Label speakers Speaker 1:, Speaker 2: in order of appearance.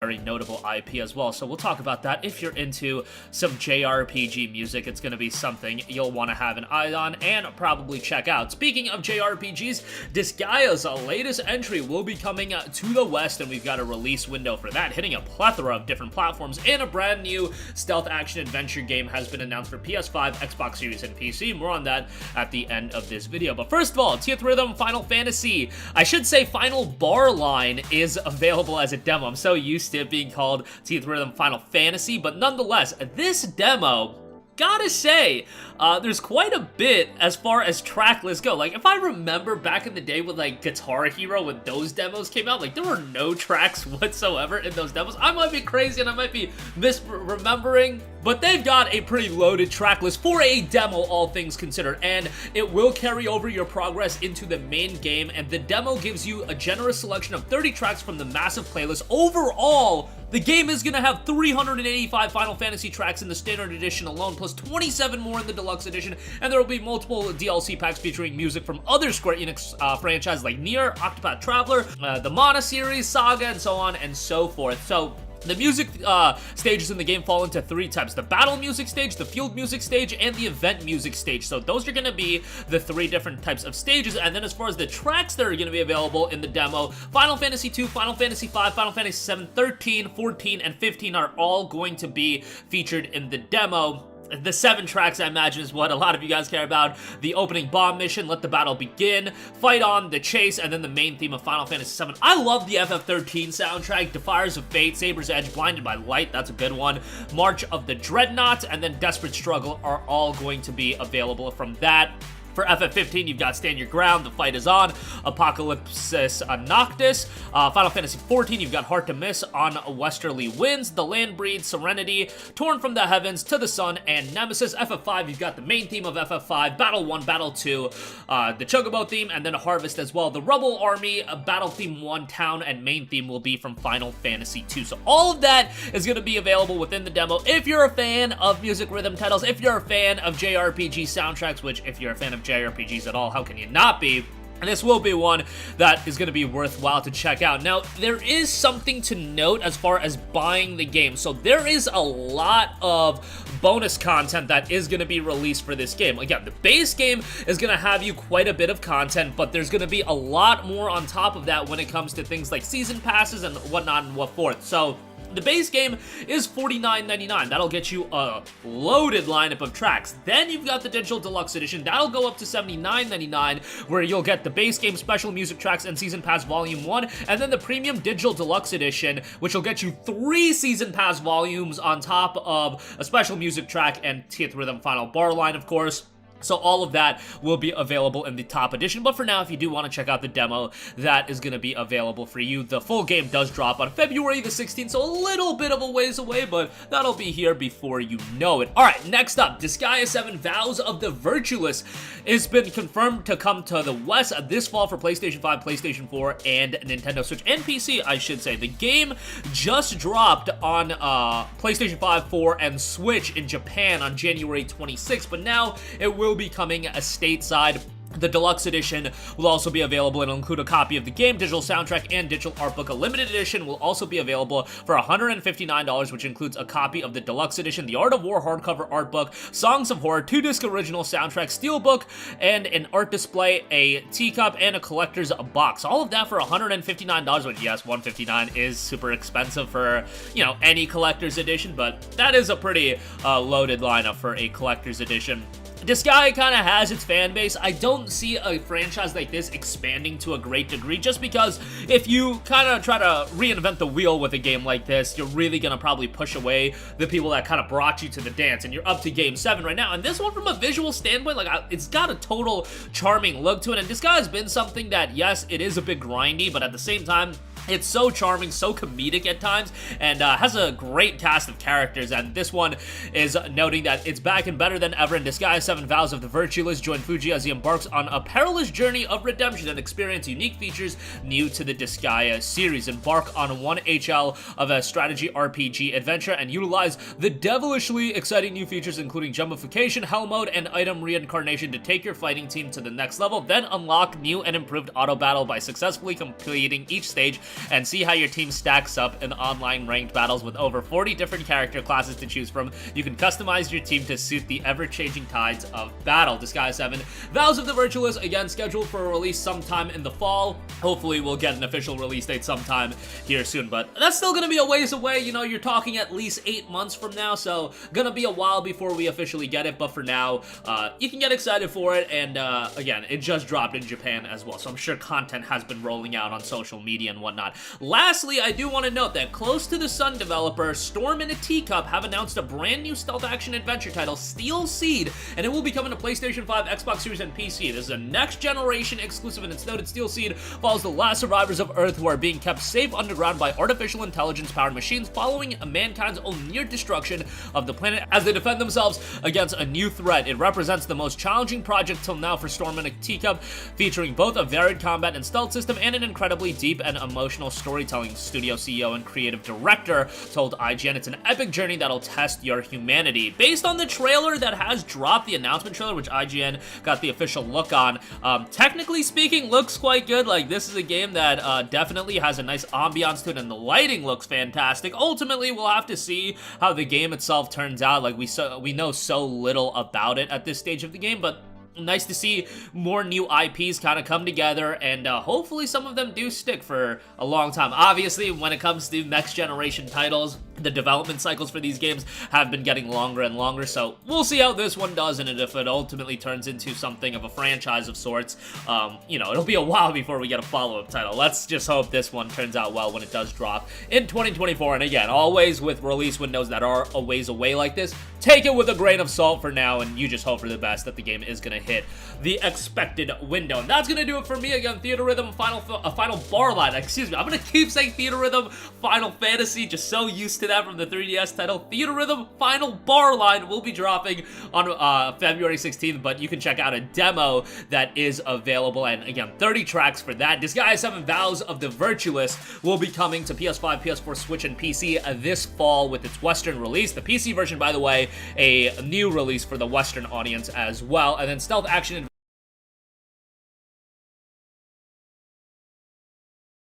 Speaker 1: very notable IP as well, so we'll talk about that. If you're into some JRPG music, it's going to be something you'll want to have an eye on and probably check out. Speaking of JRPGs, Disgaea's latest entry will be coming to the West, and we've got a release window for that, hitting a plethora of different platforms, and a brand new stealth action adventure game has been announced for PS5, Xbox Series, and PC. More on that at the end of this video. But first of all, Teeth Rhythm Final Fantasy, I should say Final Bar Line, is available as a demo. I'm so used to it being called Teeth Rhythm Final Fantasy, but nonetheless, this demo, gotta say, there's quite a bit as far as track lists go. Like, if I remember back in the day with, like, Guitar Hero, when those demos came out, like, there were no tracks whatsoever in those demos. I might be crazy and I might be misremembering, but they've got a pretty loaded track list for a demo, all things considered, and it will carry over your progress into the main game, and the demo gives you a generous selection of 30 tracks from the massive playlist. Overall, the game is going to have 385 Final Fantasy tracks in the Standard Edition alone, plus 27 more in the Deluxe Edition, and there will be multiple DLC packs featuring music from other Square Enix franchises like Nier, Octopath Traveler, the Mana series, Saga, and so on and so forth. So the music stages in the game fall into three types: the battle music stage, the field music stage, and the event music stage. So those are going to be the three different types of stages. And then as far as the tracks that are going to be available in the demo, Final Fantasy 2, Final Fantasy 5, Final Fantasy 7, 13, 14, and 15 are all going to be featured in the demo. The 7 tracks, I imagine, is what a lot of you guys care about. The opening bomb mission, Let the Battle Begin, Fight On, The Chase, and then the main theme of Final Fantasy VII. I love the FF13 soundtrack. Defiers of Fate, Saber's Edge, Blinded by Light, that's a good one. March of the Dreadnought, and then Desperate Struggle are all going to be available from that. For FF15, you've got Stand Your Ground, The Fight Is On, Apocalypsis Noctis. Final Fantasy XIV, you've got Hard to Miss, On Westerly Winds, The Land Breed, Serenity, Torn from the Heavens, To the Sun, and Nemesis. FF5, you've got the main theme of FF5, Battle 1, Battle 2, the Chocobo theme, and then Harvest as well. The Rebel Army, Battle Theme 1, Town, and main theme will be from Final Fantasy 2. So all of that is going to be available within the demo. If you're a fan of music rhythm titles, if you're a fan of JRPG soundtracks, which if you're a fan of JRPGs at all, how can you not be? And this will be one that is going to be worthwhile to check out. Now, there is something to note as far as buying the game. So there is a lot of bonus content that is going to be released for this game. Again, the base game is going to have you quite a bit of content, but there's going to be a lot more on top of that when it comes to things like season passes and whatnot and what forth. So the base game is $49.99. That'll get you a loaded lineup of tracks. Then you've got the Digital Deluxe Edition. That'll go up to $79.99, where you'll get the base game, special music tracks, and Season Pass Volume 1. And then the Premium Digital Deluxe Edition, which will get you 3 Season Pass volumes on top of a special music track and Teeth Rhythm Final Bar Line, of course. So all of that will be available in the top edition, but for now, if you do want to check out the demo, that is going to be available for you. The full game does drop on February the 16th, so a little bit of a ways away, but that'll be here before you know it. Alright, next up, Disgaea 7 Vows of the Virtuous has been confirmed to come to the West this fall for PlayStation 5, PlayStation 4, and Nintendo Switch, and PC, I should say. The game just dropped on PlayStation 5, 4, and Switch in Japan on January 26th, but now it will be coming stateside. The Deluxe Edition will also be available and will include a copy of the game, digital soundtrack, and digital art book. A limited edition will also be available for $159, which includes a copy of the Deluxe Edition, the Art of War hardcover art book, Songs of Horror, 2-disc original soundtrack, steelbook, and an art display, a teacup, and a collector's box. All of that for $159, which, yes, $159 is super expensive for, you know, any collector's edition, but that is a pretty loaded lineup for a collector's edition. Disgaea kind of has its fan base. I don't see a franchise like this expanding to a great degree, just because if you kind of try to reinvent the wheel with a game like this, you're really going to probably push away the people that kind of brought you to the dance, and you're up to Game 7 right now. And this one, from a visual standpoint, like, it's got a total charming look to it, and Disgaea has been something that, yes, it is a bit grindy, but at the same time, it's so charming, so comedic at times, and has a great cast of characters, and this one is noting that it's back and better than ever in Disgaea 7 Vows of the Virtuous. Join Fuji as he embarks on a perilous journey of redemption and experience unique features new to the Disgaea series. Embark on 1 HL of a strategy RPG adventure and utilize the devilishly exciting new features including jumbification, hell mode, and item reincarnation to take your fighting team to the next level. Then unlock new and improved auto battle by successfully completing each stage and see how your team stacks up in online ranked battles with over 40 different character classes to choose from. You can customize your team to suit the ever-changing tides of battle. Disgaea 7, Vows of the Virtuous, again scheduled for a release sometime in the fall. Hopefully we'll get an official release date sometime here soon, but that's still gonna be a ways away. You know, you're talking at least 8 months from now, so gonna be a while before we officially get it, but for now, you can get excited for it, and again, it just dropped in Japan as well, so I'm sure content has been rolling out on social media and whatnot. Lastly, I do want to note that Close to the Sun developer Storm in a Teacup have announced a brand new stealth action adventure title, Steel Seed, and it will be coming to PlayStation 5, Xbox Series, and PC. This is a next generation exclusive, and it's noted Steel Seed follows the last survivors of Earth who are being kept safe underground by artificial intelligence-powered machines following mankind's own near destruction of the planet as they defend themselves against a new threat. It represents the most challenging project till now for Storm in a Teacup, featuring both a varied combat and stealth system and an incredibly deep and emotional storytelling. Studio CEO and creative director told IGN it's an epic journey that'll test your humanity. Based on the trailer that has dropped, the announcement trailer, which IGN got the official look on, technically speaking, looks quite good. Like, this is a game that definitely has a nice ambiance to it, and the lighting looks fantastic. Ultimately, we'll have to see how the game itself turns out. Like, we know so little about it at this stage of the game, but nice to see more new IPs kind of come together, and hopefully some of them do stick for a long time. Obviously, when it comes to next generation titles, the development cycles for these games have been getting longer and longer, so we'll see how this one does, and if it ultimately turns into something of a franchise of sorts, you know, it'll be a while before we get a follow-up title. Let's just hope this one turns out well when it does drop in 2024, and again, always with release windows that are a ways away like this, take it with a grain of salt for now, and you just hope for the best that the game is going to hit the expected window. And that's going to do it for me. Again, Theatrhythm Final Bar Line. Excuse me, I'm going to keep saying Theatrhythm Final Fantasy, just so used to that from the 3DS title. Theatrhythm Final Bar Line will be dropping on February 16th, but you can check out a demo that is available, and again, 30 tracks for that. Disgaea 7 Vows of the Virtuous will be coming to PS5, PS4, Switch, and PC this fall with its Western release. The PC version, by the way, a new release for the Western audience as well. And then Stealth Action